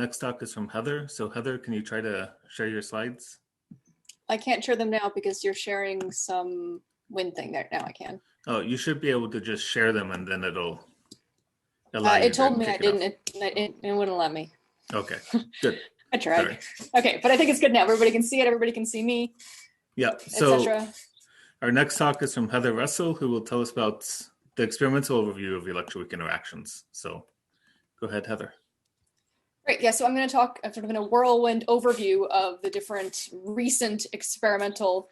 Next talk is from Heather. So Heather, can you try to share your slides? I can't share them now because you're sharing some WIN thing there. Now I can. Oh, you should be able to just share them and then it'll allow you it told to me I kick it off. didn't. It wouldn't let me. Okay, good. I tried. Sorry. Okay, but I think it's good now. Everybody can see it. Everybody can see me. Yeah. So etc. Our next talk is from Heather Russell, who will tell us about the experimental overview of electroweak interactions. So go ahead, Heather. Great. Yeah, so I'm going to talk sort of in a whirlwind overview of the different recent experimental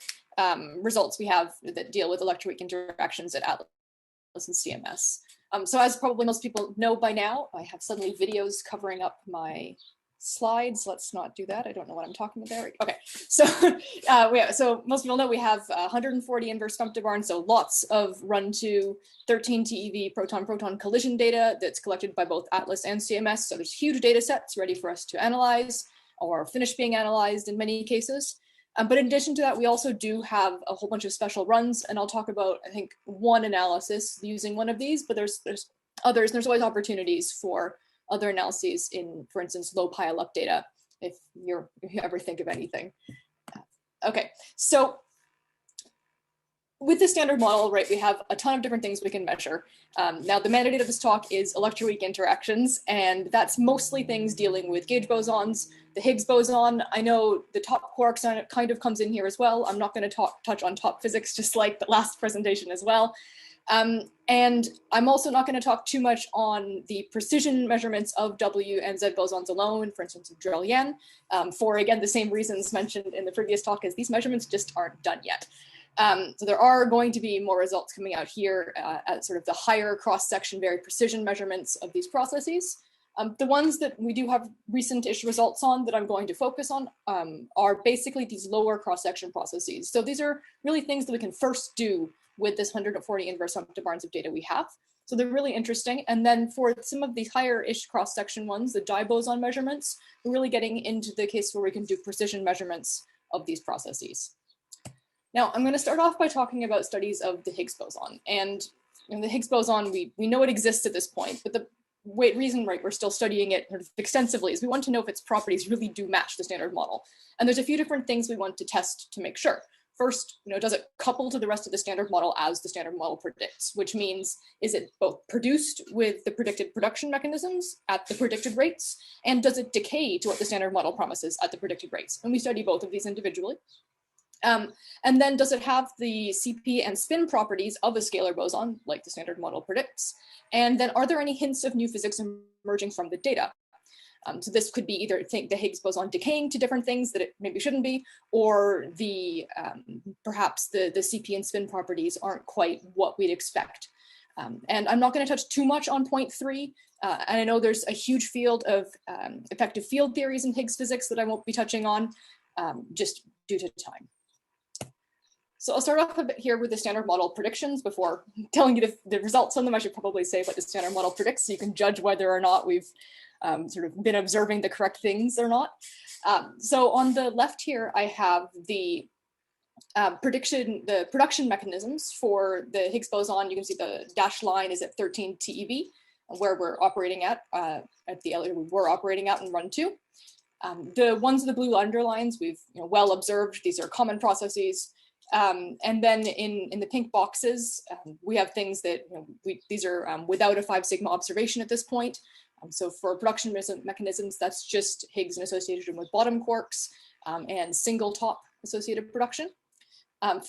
results we have that deal with electroweak interactions at Atlas and CMS. So as probably most people know by now, I have suddenly videos covering up my slides. Let's not do that. I don't know what I'm talking about there. Okay, so so most people know we have 140 inverse femtobarns, so lots of run to 13 TeV proton-proton collision data that's collected by both Atlas and CMS. So there's huge data sets ready for us to analyze or finish being analyzed in many cases. But in addition to that, we also do have a whole bunch of special runs, and I'll talk about, I think, one analysis using one of these, but there's others, and there's always opportunities for other analyses in, for instance, low pileup data, if you ever think of anything. Okay, so with the standard model, right, we have a ton of different things we can measure. Now, the mandate of this talk is electroweak interactions, and that's mostly things dealing with gauge bosons, the Higgs boson. I know the top quarks kind of comes in here as well. I'm not going to touch on top physics, just like the last presentation as well. And I'm also not going to talk too much on the precision measurements of W and Z bosons alone, for instance, of Drell-Yan, for, again, the same reasons mentioned in the previous talk, as these measurements just aren't done yet. So there are going to be more results coming out here at sort of the higher cross-section, very precision measurements of these processes. The ones that we do have recent-ish results on that I'm going to focus on are basically these lower cross-section processes. So these are really things that we can first do with this 140 inverse femtobarns of data we have. So they're really interesting. And then for some of these higher-ish cross-section ones, the dye boson measurements, we're really getting into the case where we can do precision measurements of these processes. Now, I'm going to start off by talking about studies of the Higgs boson. And the Higgs boson, we know it exists at this point, but the reason, right, we're still studying it sort of extensively is we want to know if its properties really do match the standard model. And there's a few different things we want to test to make sure. First, does it couple to the rest of the standard model as the standard model predicts, which means, is it both produced with the predicted production mechanisms at the predicted rates, and does it decay to what the standard model promises at the predicted rates? And we study both of these individually. And then does it have the CP and spin properties of a scalar boson, like the standard model predicts? And then are there any hints of new physics emerging from the data? So this could be either the Higgs boson decaying to different things that it maybe shouldn't be, or perhaps the CP and spin properties aren't quite what we'd expect. And I'm not going to touch too much on point 3. And I know there's a huge field of effective field theories in Higgs physics that I won't be touching on just due to time. So I'll start off a bit here with the standard model predictions. Before telling you the results on them, I should probably say what the standard model predicts so you can judge whether or not we've sort of been observing the correct things or not. So on the left here, I have the production mechanisms for the Higgs boson. You can see the dashed line is at 13 TeV, where we're operating at the area we were operating at in run 2. The ones with the blue underlines, we've well observed. These are common processes. And then in the pink boxes, we have things that these are without a 5 sigma observation at this point. So for production mechanisms, that's just Higgs and association with bottom quarks and single top associated production.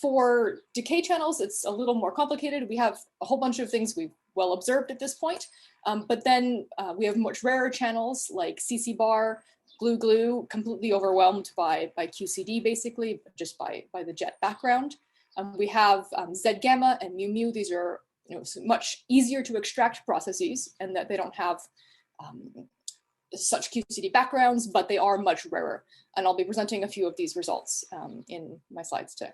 For decay channels, it's a little more complicated. We have a whole bunch of things we've well observed at this point, but then we have much rarer channels like CC bar, glue, completely overwhelmed by QCD, basically, just by the jet background. We have Z gamma and mu. These are much easier to extract processes, and that they don't have such QCD backgrounds, but they are much rarer. And I'll be presenting a few of these results in my slides today.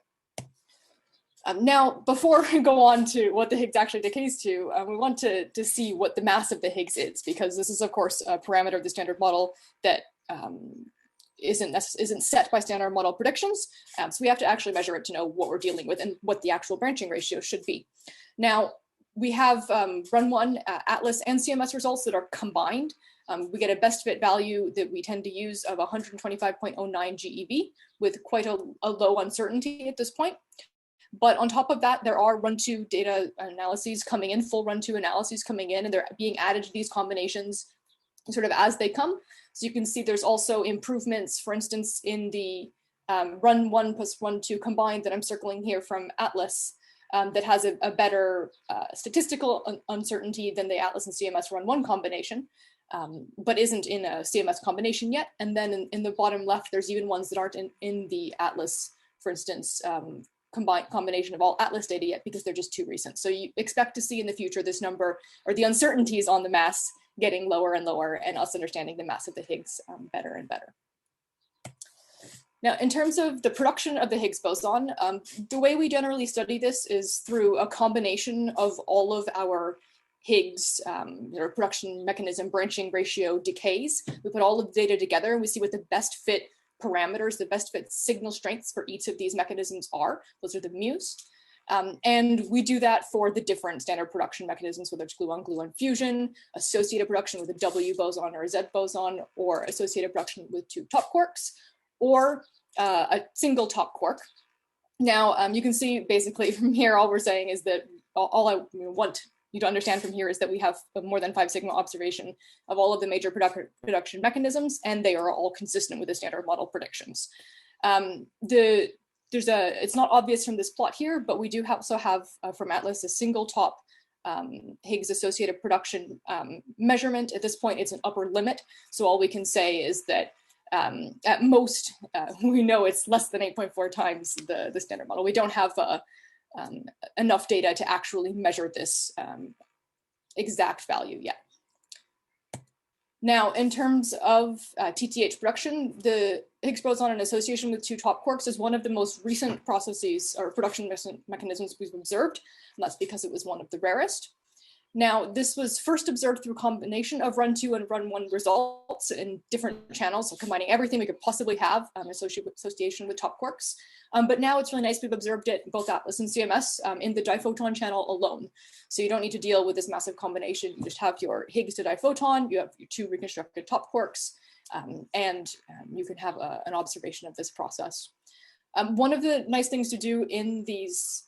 Now, before we go on to what the Higgs actually decays to, we want to see what the mass of the Higgs is, because this is, of course, a parameter of the standard model that isn't set by standard model predictions. So we have to actually measure it to know what we're dealing with and what the actual branching ratio should be. Now, we have run 1 Atlas and CMS results that are combined. We get a best fit value that we tend to use of 125.09 GeV with quite a low uncertainty at this point. But on top of that, there are run-2 data analyses coming in, full run-2 analyses coming in, and they're being added to these combinations sort of as they come. So you can see there's also improvements, for instance, in the run-1 plus run-2 combined that I'm circling here from Atlas that has a better statistical uncertainty than the Atlas and CMS run-1 combination, but isn't in a CMS combination yet. And then in the bottom left, there's even ones that aren't in the Atlas, for instance, combination of all Atlas data yet, because they're just too recent. So you expect to see in the future this number, or the uncertainties on the mass, getting lower and lower, and us understanding the mass of the Higgs better and better. Now, in terms of the production of the Higgs boson, the way we generally study this is through a combination of all of our Higgs production mechanism branching ratio decays. We put all of the data together and we see what the best fit parameters, the best fit signal strengths for each of these mechanisms are. Those are the mu's. And we do that for the different standard production mechanisms, whether it's gluon-gluon fusion, associated production with a W boson or a Z boson, or associated production with 2 top quarks, or a single top quark. Now, you can see basically from here, all we're saying is that all I want you to understand from here is that we have a more than 5 sigma observation of all of the major production mechanisms, and they are all consistent with the standard model predictions. It's not obvious from this plot here, but we do also have from Atlas a single top Higgs associated production measurement. At this point, it's an upper limit. So all we can say is that at most, we know it's less than 8.4 times the standard model. We don't have enough data to actually measure this exact value yet. Now, in terms of TTH production, the Higgs boson in association with 2 top quarks is one of the most recent processes or production mechanisms we've observed, and that's because it was one of the rarest. Now, this was first observed through a combination of run-2 and run-1 results in different channels, so combining everything we could possibly have association with top quarks. But now it's really nice we've observed it both Atlas and CMS in the diphoton channel alone. So you don't need to deal with this massive combination. You just have your Higgs to diphoton, you have your 2 reconstructed top quarks, and you can have an observation of this process. One of the nice things to do in these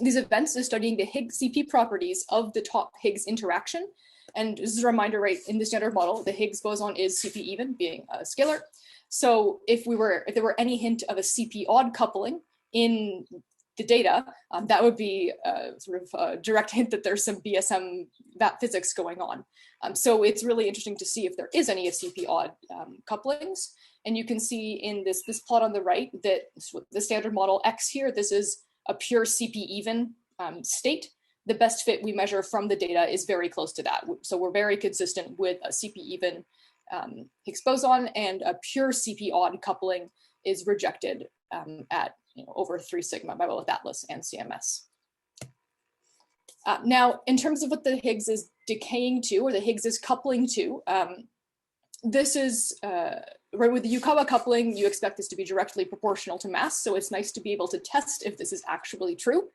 events is studying the Higgs CP properties of the top Higgs interaction. And this is a reminder, right, in the standard model, the Higgs boson is CP even, being a scalar. So if there were any hint of a CP odd coupling in the data, that would be sort of a direct hint that there's some BSM VAT physics going on. So it's really interesting to see if there is any CP odd couplings. And you can see in this plot on the right that the standard model X here, this is a pure CP even state. The best fit we measure from the data is very close to that. So we're very consistent with a CP even Higgs boson, and a pure CP odd coupling is rejected at over 3 sigma by both Atlas and CMS. Now, in terms of what the Higgs is decaying to, or the Higgs is coupling to, this is right with the Yukawa coupling, you expect this to be directly proportional to mass. So it's nice to be able to test if this is actually true.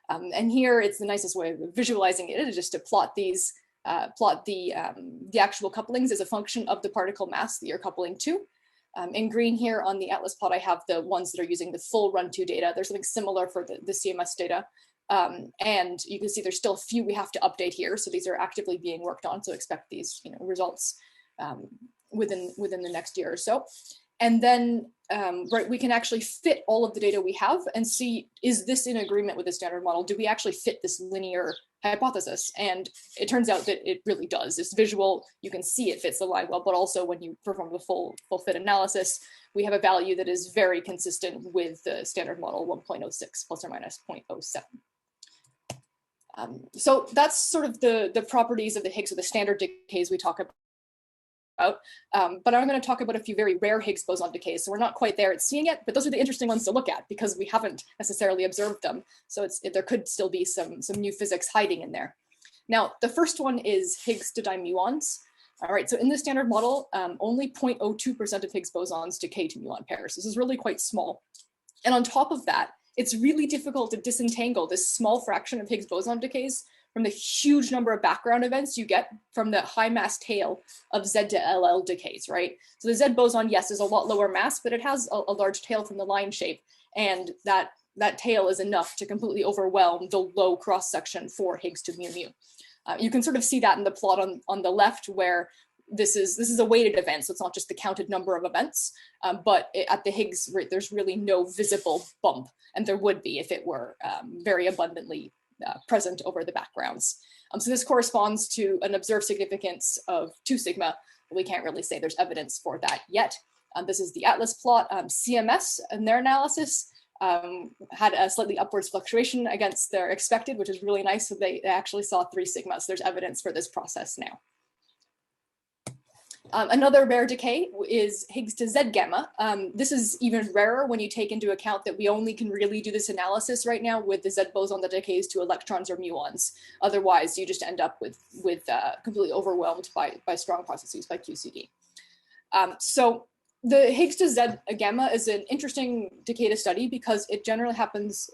And here it's the nicest way of visualizing it is just to plot these, the actual couplings as a function of the particle mass that you're coupling to. In green here on the Atlas plot, I have the ones that are using the full run-2 data. There's something similar for the CMS data. And you can see there's still a few we have to update here. So these are actively being worked on. So expect these results within the next year or so. And then right, we can actually fit all of the data we have and see, is this in agreement with the standard model? Do we actually fit this linear hypothesis? And it turns out that it really does. It's visual, you can see it fits the line well, but also when you perform the full fit analysis, we have a value that is very consistent with the standard model 1.06 plus or minus 0.07. So that's sort of the properties of the Higgs, or the standard decays we talk about. But I'm going to talk about a few very rare Higgs boson decays. So we're not quite there at seeing it, but those are the interesting ones to look at because we haven't necessarily observed them. So there could still be some new physics hiding in there. Now, the first one is Higgs to dimuons. All right, so in the standard model, only 0.02% of Higgs bosons decay to muon pairs. This is really quite small. And on top of that, it's really difficult to disentangle this small fraction of Higgs boson decays from the huge number of background events you get from the high mass tail of Z to LL decays, right? So the Z boson, yes, is a lot lower mass, but it has a large tail from the line shape, and that tail is enough to completely overwhelm the low cross section for Higgs to mu mu. You can sort of see that in the plot on the left, where this is a weighted event, so it's not just the counted number of events, but at the Higgs rate, there's really no visible bump, and there would be if it were very abundantly present over the backgrounds. So this corresponds to an observed significance of 2 sigma. We can't really say there's evidence for that yet. This is the Atlas plot. CMS in their analysis had a slightly upwards fluctuation against their expected, which is really nice. So they actually saw 3 sigma. So there's evidence for this process now. Another rare decay is Higgs to Z gamma. This is even rarer when you take into account that we only can really do this analysis right now with the Z boson that decays to electrons or muons. Otherwise, you just end up with completely overwhelmed by strong processes, by QCD. So the Higgs to Z gamma is an interesting decay to study because it generally happens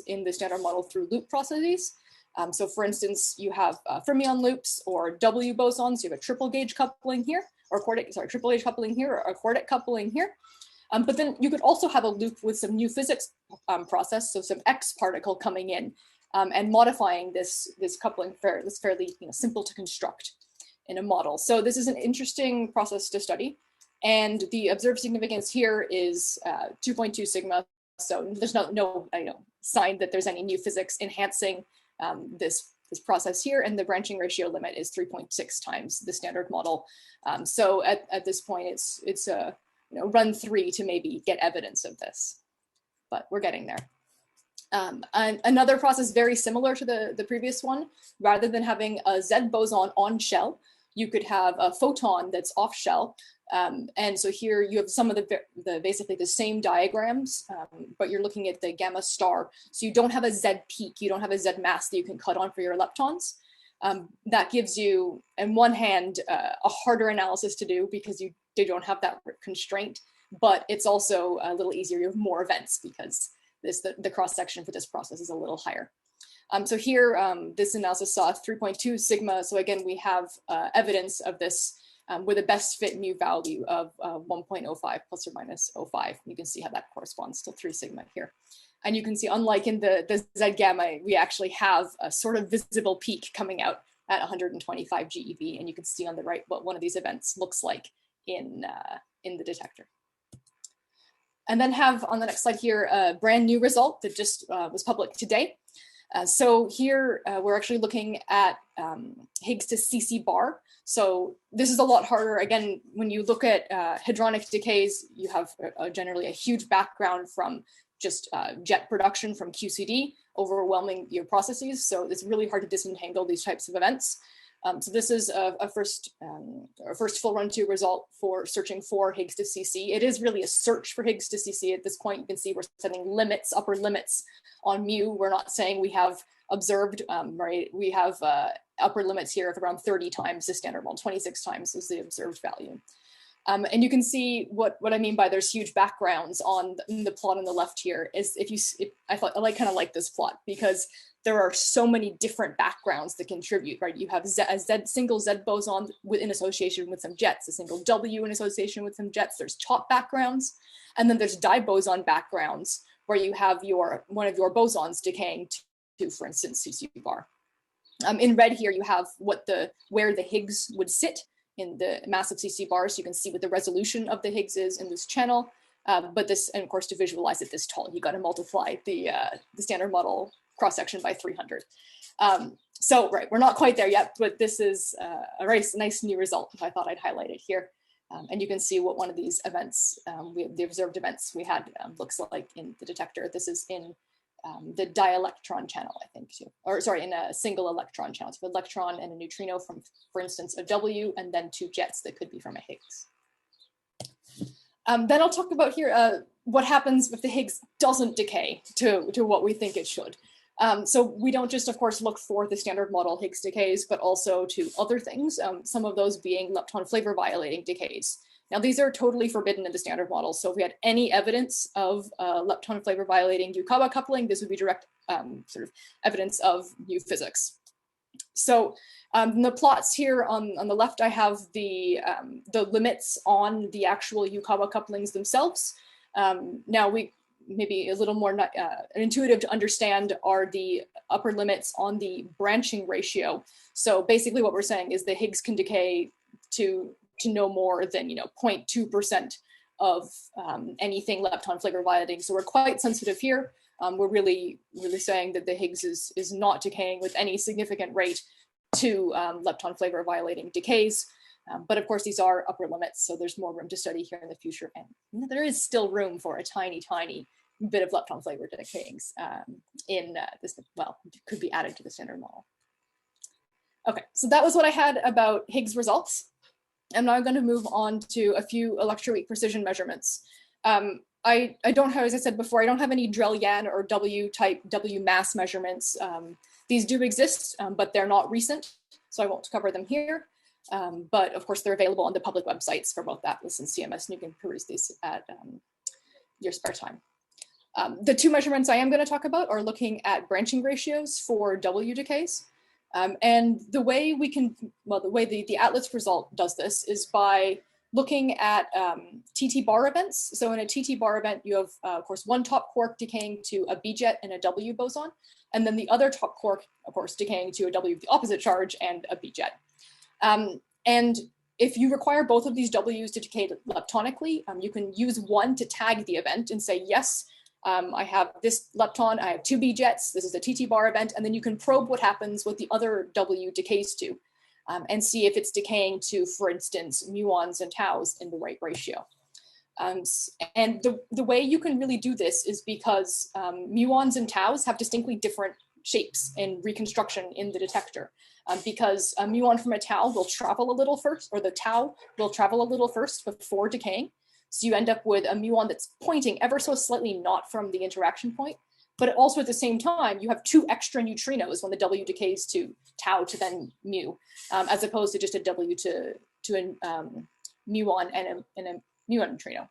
in the standard model through loop processes. So for instance, you have fermion loops or W bosons, you have a triple gauge coupling here, or triple gauge coupling here, or a quartet coupling here. But then you could also have a loop with some new physics process, so some X particle coming in and modifying this coupling that's fairly simple to construct in a model. So this is an interesting process to study. And the observed significance here is 2.2 sigma. So there's no sign that there's any new physics enhancing this process here, and the branching ratio limit is 3.6 times the standard model. So at this point, it's a run 3 to maybe get evidence of this, but we're getting there. And another process very similar to the previous one, rather than having a Z boson on shell, you could have a photon that's off shell. And so here you have some of the basically the same diagrams, but you're looking at the gamma star. So you don't have a Z peak, you don't have a Z mass that you can cut on for your leptons. That gives you, on one hand, a harder analysis to do because you don't have that constraint, but it's also a little easier. You have more events because the cross section for this process is a little higher. So here, this analysis saw 3.2 sigma. So again, we have evidence of this with a best fit mu value of 1.05 plus or minus 0.05. You can see how that corresponds to 3 sigma here. And you can see, unlike in the Z gamma, we actually have a sort of visible peak coming out at 125 GeV. And you can see on the right what one of these events looks like in the detector. And then have on the next slide here a brand new result that just was published today. So here we're actually looking at Higgs to CC bar. So this is a lot harder. Again, when you look at hadronic decays, you have generally a huge background from just jet production from QCD overwhelming your processes. So it's really hard to disentangle these types of events. So this is a first full run 2 result for searching for Higgs to CC. It is really a search for Higgs to CC at this point. You can see we're setting limits, upper limits on mu. We're not saying we have observed, right? We have upper limits here of around 30 times the standard model, 26 times is the observed value. And you can see what I mean by there's huge backgrounds on the plot on the left here is I kind of like this plot because there are so many different backgrounds that contribute, right? You have a single Z boson in association with some jets, a single W in association with some jets. There's top backgrounds, and then there's diboson backgrounds where you have one of your bosons decaying to, for instance, CC bar. In red here, you have where the Higgs would sit in the massive CC bar, so you can see what the resolution of the Higgs is in this channel. But this, and of course, to visualize it this tall, you got to multiply the standard model cross section by 300. So right, we're not quite there yet, but this is a nice new result. I thought I'd highlight it here, and you can see what one of these events, the observed events we had, looks like in the detector. This is in the dielectron channel, I think, too, or sorry, in a single electron channel. So an electron and a neutrino from, for instance, a W, and then 2 jets that could be from a Higgs. Then I'll talk about here what happens if the Higgs doesn't decay to what we think it should. So we don't just, of course, look for the standard model Higgs decays, but also to other things, some of those being lepton flavor violating decays. Now, these are totally forbidden in the standard model. So if we had any evidence of lepton flavor violating Yukawa coupling, this would be direct sort of evidence of new physics. In the plots here on the left, I have the limits on the actual Yukawa couplings themselves. Now maybe a little more intuitive to understand are the upper limits on the branching ratio. So basically what we're saying is the Higgs can decay to no more than 0.2% of anything lepton flavor violating. So we're quite sensitive here. We're really saying that the Higgs is not decaying with any significant rate to lepton flavor violating decays. But of course, these are upper limits, so there's more room to study here in the future. And there is still room for a tiny, tiny bit of lepton flavor decaying in this, well, it could be added to the standard model. Okay, so that was what I had about Higgs results. I'm now going to move on to a few electroweak precision measurements. I don't have, as I said before, I don't have any Drell-Yan or W-type W mass measurements. These do exist, but they're not recent, so I won't cover them here. But of course, they're available on the public websites for both Atlas and CMS, and you can peruse these at your spare time. The two measurements I am going to talk about are looking at branching ratios for W decays. And the way we can, well, the way the Atlas result does this is by looking at TT bar events. So in a TT bar event, you have, of course, one top quark decaying to a B jet and a W boson, and then the other top quark, of course, decaying to a W of the opposite charge and a B jet. And if you require both of these Ws to decay leptonically, you can use one to tag the event and say, yes, I have this lepton, I have two B jets, this is a TT bar event, and then you can probe what happens what the other W decays to, and see if it's decaying to, for instance, muons and taus in the right ratio. And the way you can really do this is because muons and taus have distinctly different shapes in reconstruction in the detector. Because a muon from a tau will travel a little first, or the tau will travel a little first before decaying. So you end up with a muon that's pointing ever so slightly not from the interaction point, but also at the same time, you have two extra neutrinos when the W decays to tau to then mu, as opposed to just a W to a muon and a muon neutrino.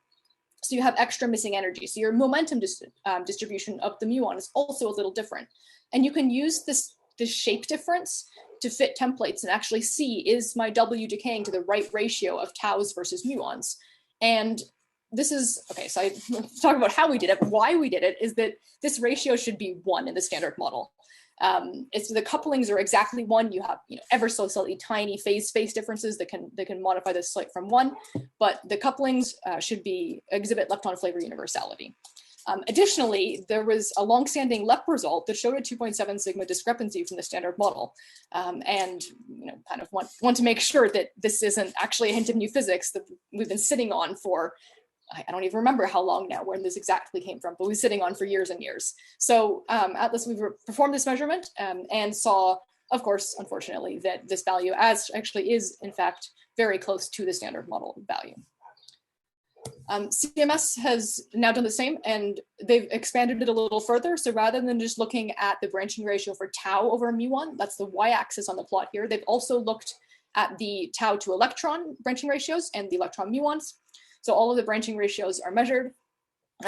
So you have extra missing energy. So your momentum distribution of the muon is also a little different. And you can use this shape difference to fit templates and actually see, is my W decaying to the right ratio of taus versus muons? And this is, okay, so I talk about how we did it. Why we did it is that this ratio should be 1 in the standard model. It's the couplings are exactly 1. You have ever so slightly tiny phase space differences that can modify this slight from 1, but the couplings should exhibit lepton flavor universality. Additionally, there was a longstanding LEP result that showed a 2.7 sigma discrepancy from the standard model. And kind of want to make sure that this isn't actually a hint of new physics that we've been sitting on for, I don't even remember how long now, where this exactly came from, but we've been sitting on for years and years. So Atlas, we've performed this measurement and saw, of course, unfortunately, that this value actually is, in fact, very close to the standard model value. CMS has now done the same, and they've expanded it a little further. So rather than just looking at the branching ratio for tau over muon, that's the y-axis on the plot here, they've also looked at the tau to electron branching ratios and the electron muons. So all of the branching ratios are measured.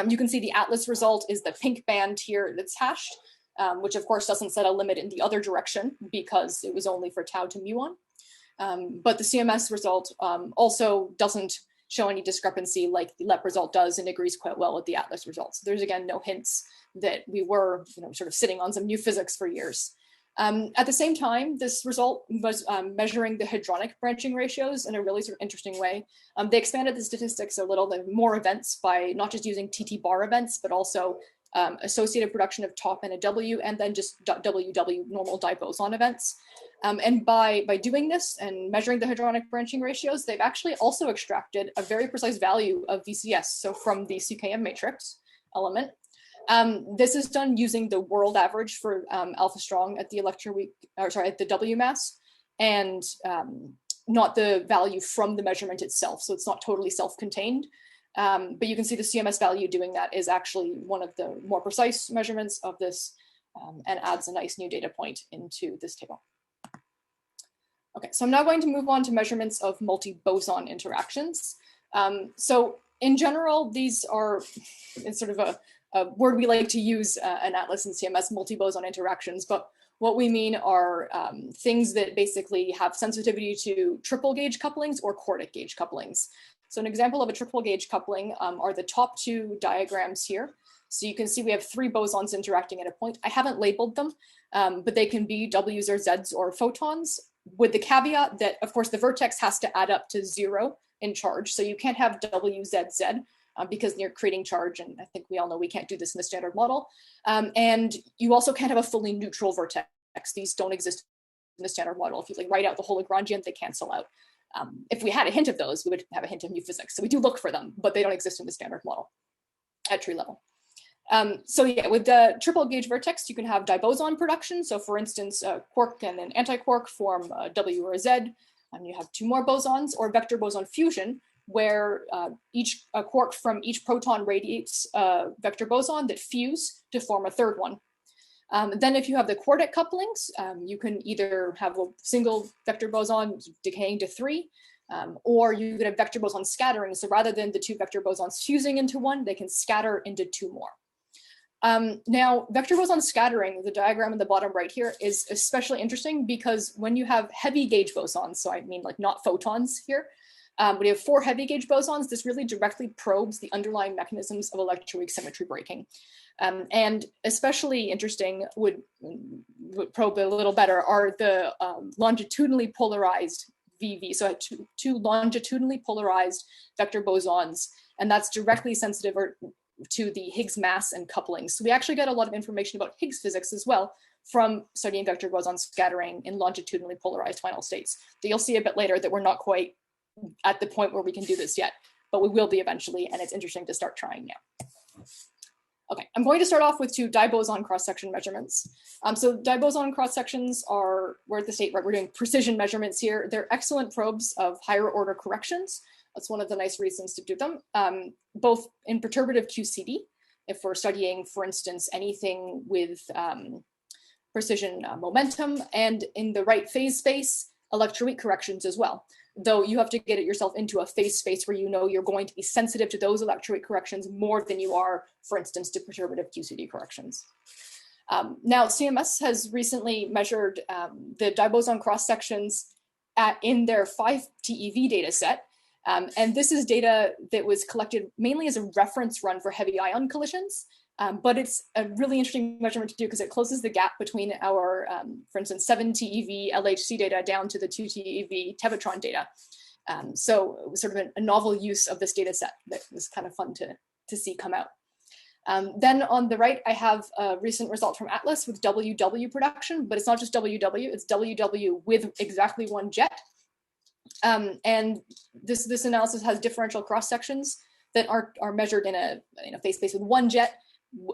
You can see the Atlas result is the pink band here that's hashed, which of course doesn't set a limit in the other direction because it was only for tau to muon. But the CMS result also doesn't show any discrepancy like the LEP result does, and agrees quite well with the Atlas results. There's again no hints that we were sort of sitting on some new physics for years. At the same time, this result was measuring the hadronic branching ratios in a really sort of interesting way. They expanded the statistics a little, more events by not just using TT bar events, but also associated production of top and a W, and then just WW normal diboson events. And by doing this and measuring the hadronic branching ratios, they've actually also extracted a very precise value of VCS, so from the CKM matrix element. This is done using the world average for alpha strong at the at the W mass, and not the value from the measurement itself. So it's not totally self-contained. But you can see the CMS value doing that is actually one of the more precise measurements of this, and adds a nice new data point into this table. Okay, so I'm now going to move on to measurements of multi-boson interactions. So in general, these are, it's sort of a word we like to use in Atlas and CMS, multi-boson interactions, but What we mean are things that basically have sensitivity to triple gauge couplings or quartic gauge couplings. So an example of a triple gauge coupling are the top two diagrams here. So you can see we have three bosons interacting at a point. I haven't labeled them, but they can be W's or Z's or photons, with the caveat that, of course, the vertex has to add up to 0 in charge. So you can't have W, Z, Z because you're creating charge. And I think we all know we can't do this in the standard model. And you also can't have a fully neutral vertex. These don't exist in the standard model. If you like write out the whole Lagrangian, they cancel out. If we had a hint of those, we would have a hint of new physics. So we do look for them, but they don't exist in the standard model at tree level. So yeah, with the triple gauge vertex, you can have diboson production. So for instance, a quark and an antiquark form a W or a Z, and you have two more bosons, or vector boson fusion, where each quark from each proton radiates a vector boson that fuse to form a third one. Then if you have the quartic couplings, you can either have a single vector boson decaying to 3, or you could have vector boson scattering. So rather than the two vector bosons fusing into one, they can scatter into 2 more. Now, vector boson scattering, the diagram in the bottom right here, is especially interesting because when you have heavy gauge bosons, so I mean like not photons here, when you have 4 heavy gauge bosons, this really directly probes the underlying mechanisms of electroweak symmetry breaking. And especially interesting would probe a little better are the longitudinally polarized VV, so two longitudinally polarized vector bosons, and that's directly sensitive to the Higgs mass and couplings. So we actually get a lot of information about Higgs physics as well from studying vector boson scattering in longitudinally polarized final states. So you'll see a bit later that we're not quite at the point where we can do this yet, but we will be eventually, and it's interesting to start trying now. Okay, I'm going to start off with 2 diboson cross-section measurements. So diboson cross-sections are, we're at the state, right, we're doing precision measurements here. They're excellent probes of higher order corrections. That's one of the nice reasons to do them, both in perturbative QCD, if we're studying, for instance, anything with precision momentum, and in the right phase space, electroweak corrections as well. Though you have to get it yourself into a phase space where you know you're going to be sensitive to those electroweak corrections more than you are, for instance, to perturbative QCD corrections. Now, CMS has recently measured the diboson cross-sections in their 5 TeV data set. And this is data that was collected mainly as a reference run for heavy ion collisions. But it's a really interesting measurement to do because it closes the gap between our, for instance, 7 TeV LHC data down to the 2 TeV Tevatron data. So it was sort of a novel use of this data set that was kind of fun to see come out. Then on the right, I have a recent result from Atlas with WW production, but it's not just WW, it's WW with exactly 1 jet. And this analysis has differential cross sections that are measured in a phase space with 1 jet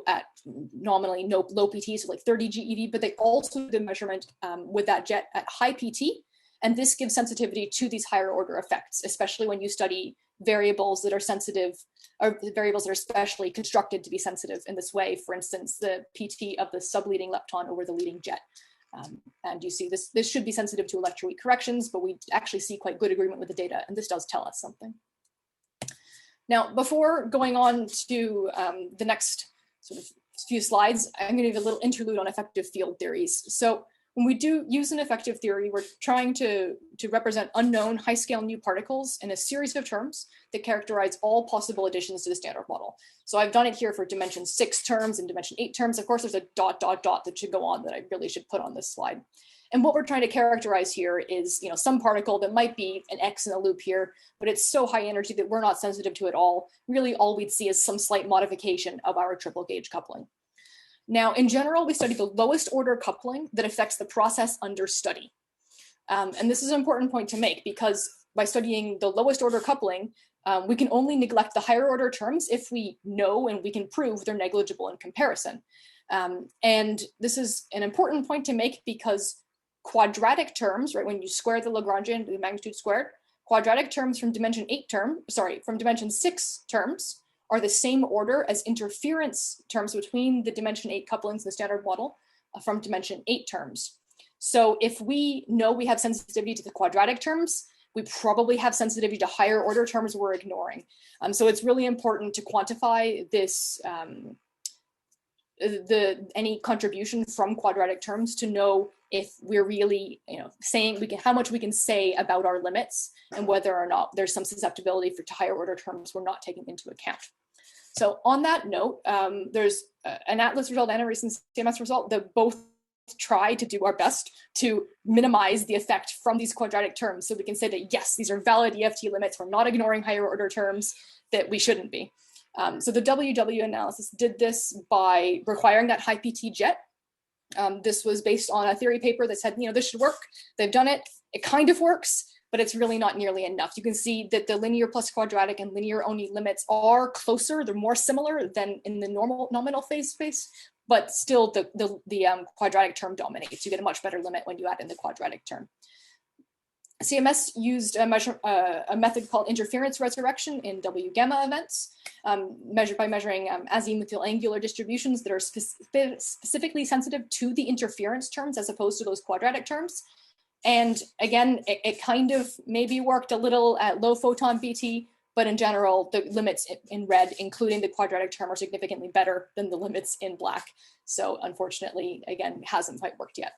at nominally low PT, so like 30 GeV, but they also do the measurement with that jet at high PT. And this gives sensitivity to these higher order effects, especially when you study variables that are sensitive, or variables that are specially constructed to be sensitive in this way. For instance, the PT of the subleading lepton over the leading jet. And you see this should be sensitive to electroweak corrections, but we actually see quite good agreement with the data, and this does tell us something. Now, before going on to the next sort of few slides, I'm going to give a little interlude on effective field theories. So when we do use an effective theory, we're trying to represent unknown high-scale new particles in a series of terms that characterize all possible additions to the standard model. So I've done it here for dimension 6 terms and dimension 8 terms. Of course, there's a ... that should go on that I really should put on this slide. And what we're trying to characterize here is, some particle that might be an X in a loop here, but it's so high energy that we're not sensitive to it all. Really, all we'd see is some slight modification of our triple gauge coupling. Now, in general, we study the lowest order coupling that affects the process under study. And this is an important point to make because by studying the lowest order coupling, we can only neglect the higher order terms if we know and we can prove they're negligible in comparison. And this is an important point to make because quadratic terms, right, when you square the Lagrangian, the magnitude squared, quadratic terms from dimension 6 terms are the same order as interference terms between the dimension 8 couplings in the standard model from dimension 8 terms. So if we know we have sensitivity to the quadratic terms, we probably have sensitivity to higher order terms we're ignoring. So it's really important to quantify this any contribution from quadratic terms to know if we're really, saying how much we can say about our limits and whether or not there's some susceptibility to higher order terms we're not taking into account. So on that note, there's an Atlas result and a recent CMS result that both try to do our best to minimize the effect from these quadratic terms. So we can say that, yes, these are valid EFT limits. We're not ignoring higher order terms that we shouldn't be. So the WW analysis did this by requiring that high PT jet. This was based on a theory paper that said, this should work. They've done it. It kind of works, but it's really not nearly enough. You can see that the linear plus quadratic and linear only limits are closer. They're more similar than in the normal nominal phase space, but still the quadratic term dominates. You get a much better limit when you add in the quadratic term. CMS used a method called interference resurrection in W gamma events, measured by measuring azimuthal angular distributions that are specifically sensitive to the interference terms as opposed to those quadratic terms. And again, it kind of maybe worked a little at low photon BT, but in general, the limits in red, including the quadratic term, are significantly better than the limits in black. So unfortunately, again, hasn't quite worked yet.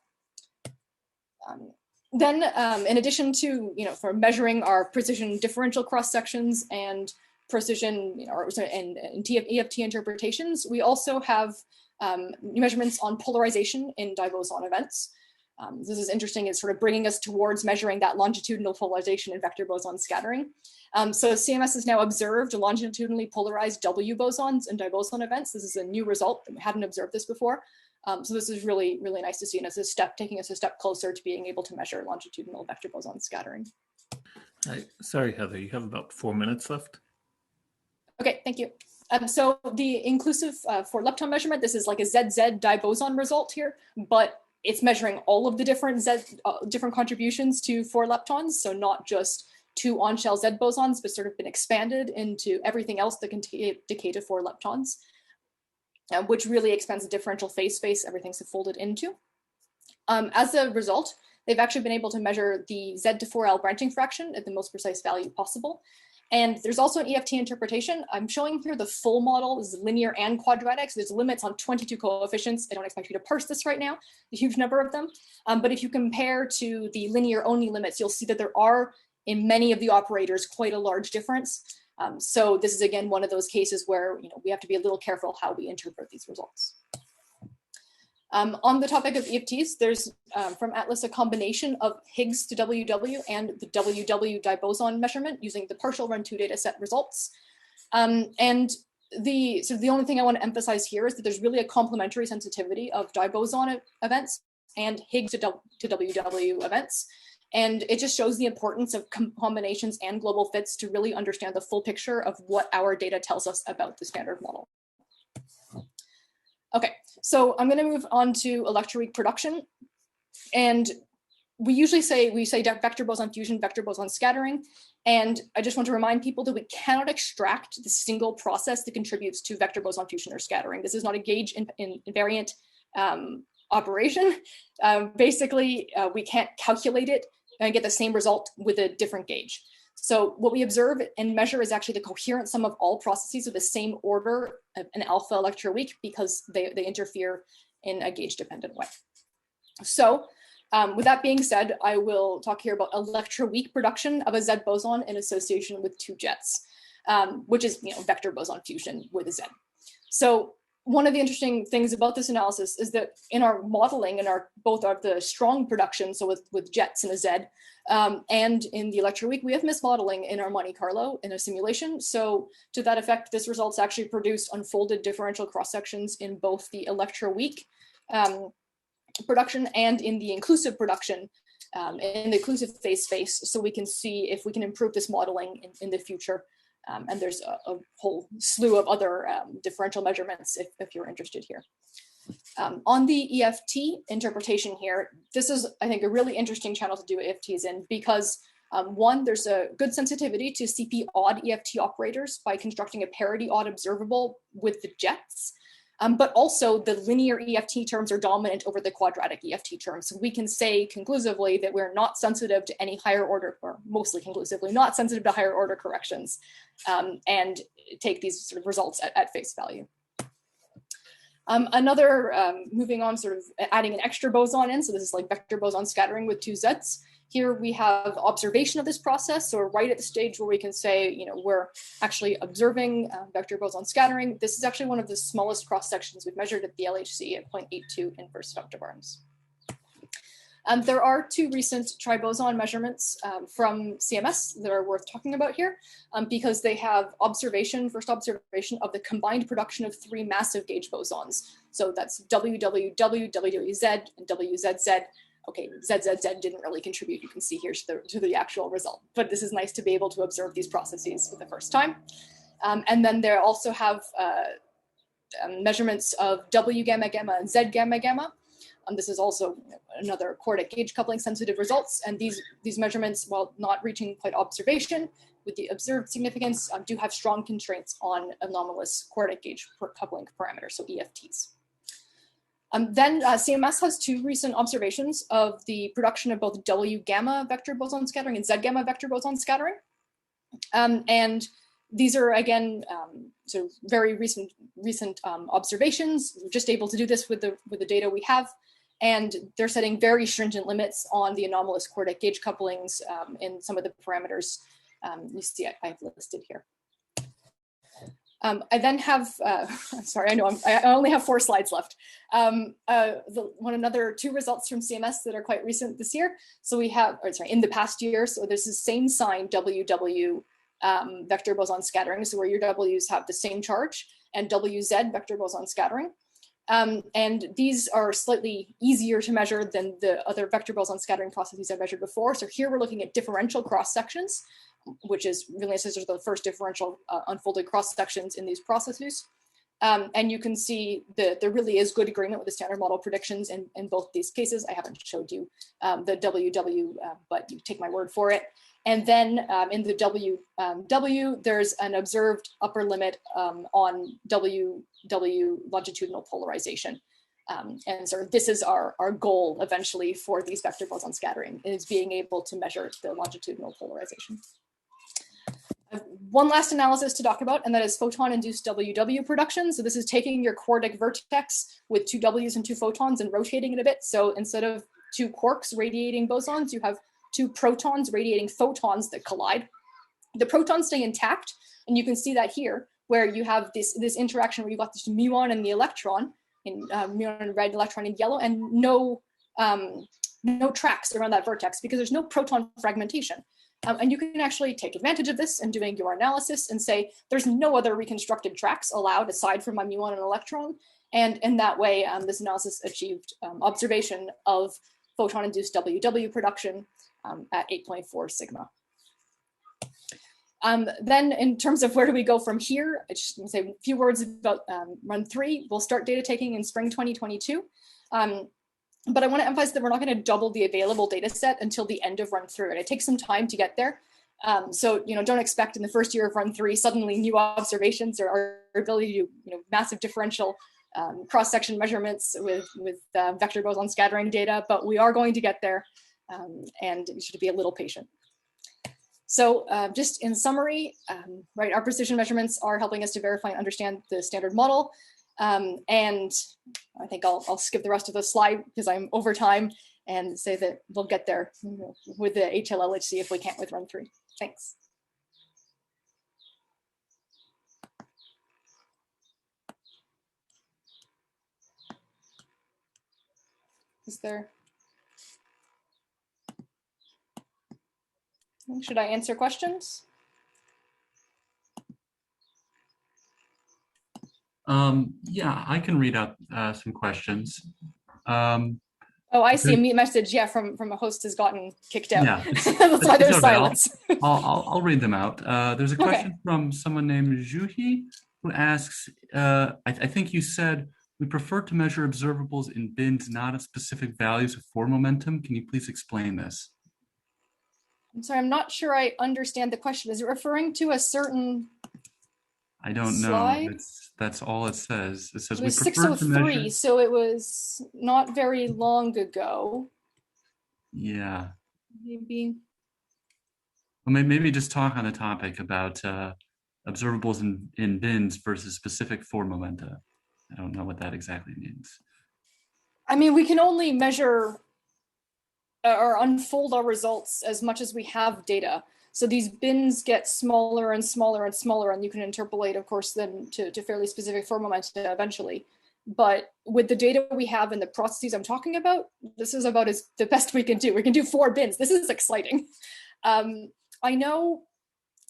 Then, in addition to, for measuring our precision differential cross sections and precision, and EFT interpretations, we also have measurements on polarization in diboson events. This is interesting. It's sort of bringing us towards measuring that longitudinal polarization in vector boson scattering. So CMS has now observed longitudinally polarized W bosons in diboson events. This is a new result. We hadn't observed this before. So this is really, really nice to see, and it's taking us a step closer to being able to measure longitudinal vector boson scattering. Sorry, Heather, you have about 4 minutes left. Okay, thank you. So the inclusive for lepton measurement, this is like a ZZ diboson result here, but it's measuring all of the different different contributions to 4 leptons, so not just 2 on-shell Z bosons, but sort of been expanded into everything else that can decay to 4 leptons. Which really expands the differential phase space everything's folded into. As a result, they've actually been able to measure the Z to 4L branching fraction at the most precise value possible. And there's also an EFT interpretation. I'm showing here the full model is linear and quadratic, so there's limits on 22 coefficients. I don't expect you to parse this right now, a huge number of them. But if you compare to the linear only limits, you'll see that there are, in many of the operators, quite a large difference. So this is, again, one of those cases where we have to be a little careful how we interpret these results. On the topic of EFTs, there's from Atlas a combination of Higgs to WW and the WW diboson measurement using the partial run 2 data set results. And the only thing I want to emphasize here is that there's really a complementary sensitivity of diboson events and Higgs to WW events. And it just shows the importance of combinations and global fits to really understand the full picture of what our data tells us about the standard model. Okay, so I'm going to move on to electroweak production. And we say vector boson fusion, vector boson scattering. And I just want to remind people that we cannot extract the single process that contributes to vector boson fusion or scattering. This is not a gauge invariant operation. Basically, we can't calculate it and get the same result with a different gauge. So what we observe and measure is actually the coherent sum of all processes of the same order of an alpha electroweak because they interfere in a gauge-dependent way. So with that being said, I will talk here about electroweak production of a Z boson in association with 2 jets, which is vector boson fusion with a Z. So one of the interesting things about this analysis is that in our modeling, in both of the strong production, so with jets and a Z, and in the electroweak, we have mismodeling in our Monte Carlo in a simulation. So to that effect, this results actually produced unfolded differential cross sections in both the electroweak production and in the inclusive production, in the inclusive phase space, so we can see if we can improve this modeling in the future. And there's a whole slew of other differential measurements if you're interested here. On the EFT interpretation here, this is, I think, a really interesting channel to do EFTs in because one, there's a good sensitivity to CP odd EFT operators by constructing a parity odd observable with the jets. But also the linear EFT terms are dominant over the quadratic EFT terms. So we can say conclusively that we're not sensitive to any higher order, or mostly conclusively, not sensitive to higher order corrections, and take these sort of results at face value. Moving on, sort of adding an extra boson in. So this is like vector boson scattering with two Zs. Here we have observation of this process. So we're right at the stage where we can say, we're actually observing vector boson scattering. This is actually one of the smallest cross sections we've measured at the LHC at 0.82 inverse femtobarns. There are two recent triboson measurements from CMS that are worth talking about here because they have first observation of the combined production of three massive gauge bosons. So that's WWW, WWZ, and WZZ. Okay, ZZZ didn't really contribute, you can see here, to the actual result, but this is nice to be able to observe these processes for the first time. And then they also have measurements of W gamma gamma and Z gamma gamma. This is also another quartic gauge coupling sensitive results. And these measurements, while not reaching quite observation with the observed significance, do have strong constraints on anomalous quartic gauge coupling parameters, so EFTs. Then CMS has two recent observations of the production of both W gamma vector boson scattering and Z gamma vector boson scattering. And these are, again, sort of very recent observations. We're just able to do this with the data we have. And they're setting very stringent limits on the anomalous quartic gauge couplings in some of the parameters you see I've listed here. I then have, sorry, I only have 4 slides left. Another 2 results from CMS that are quite recent this year. So we have, in the past year, so this is same sign WW vector boson scattering, so where your W's have the same charge, and WZ vector boson scattering. And these are slightly easier to measure than the other vector boson scattering processes I measured before. So here we're looking at differential cross sections, which is really necessary the first differential unfolded cross sections in these processes. And you can see that there really is good agreement with the standard model predictions in both these cases. I haven't showed you the WW, but you take my word for it. And then in the WW, there's an observed upper limit on WW longitudinal polarization. And so this is our goal eventually for these vector boson scattering, is being able to measure the longitudinal polarization. One last analysis to talk about, and that is photon-induced WW production. So this is taking your quartic vertex with 2 Ws and 2 photons and rotating it a bit. So instead of 2 quarks radiating bosons, you have 2 protons radiating photons that collide. The protons stay intact, and you can see that here, where you have this interaction where you got this muon and the electron, muon in red, electron in yellow, and no tracks around that vertex because there's no proton fragmentation. And you can actually take advantage of this in doing your analysis and say, there's no other reconstructed tracks allowed aside from my muon and electron. And in that way, this analysis achieved observation of photon-induced WW production at 8.4 sigma. Then in terms of where do we go from here, I just want to say a few words about run 3. We'll start data taking in spring 2022. But I want to emphasize that we're not going to double the available data set until the end of run 3. And it takes some time to get there. So don't expect in the first year of run 3 suddenly new observations or our ability to do massive differential cross-section measurements with vector boson scattering data. But we are going to get there, and you should be a little patient. So just in summary, right, our precision measurements are helping us to verify and understand the standard model. And I think I'll skip the rest of the slide because I'm over time and say that we'll get there with the HLLHC if we can't with run 3. Thanks. Should I answer questions? Yeah, I can read out some questions. Oh, I see a message. Yeah, from a host has gotten kicked out. Yeah, that's why there's silence. I'll read them out. There's a question from someone named Juhi who asks, I think you said we prefer to measure observables in bins, not at specific values of form momentum. Can you please explain this? I'm sorry, I'm not sure I understand the question. Is it referring to a certain I don't slide? know. That's all it says. It says it was we prefer 603, to measure. so it was not very long ago. Yeah. Maybe. Well, maybe just talk on the topic about observables in bins versus specific form momenta. I don't know what that exactly means. I mean, we can only measure or unfold our results as much as we have data. So these bins get smaller and smaller and smaller, and you can interpolate, of course, then to fairly specific form momenta eventually. But with the data we have and the processes I'm talking about, this is about the best we can do. We can do 4 bins. This is exciting. I know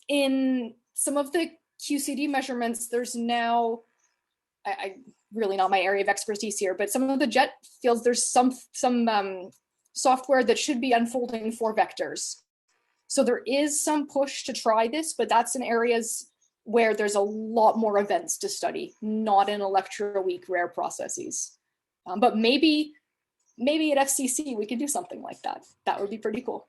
in some of the QCD measurements, there's now, I really not my area of expertise here, but some of the jet fields, there's some software that should be unfolding 4 vectors. So there is some push to try this, but that's in areas where there's a lot more events to study, not in electroweak rare processes. But maybe at FCC we could do something like that. That would be pretty cool.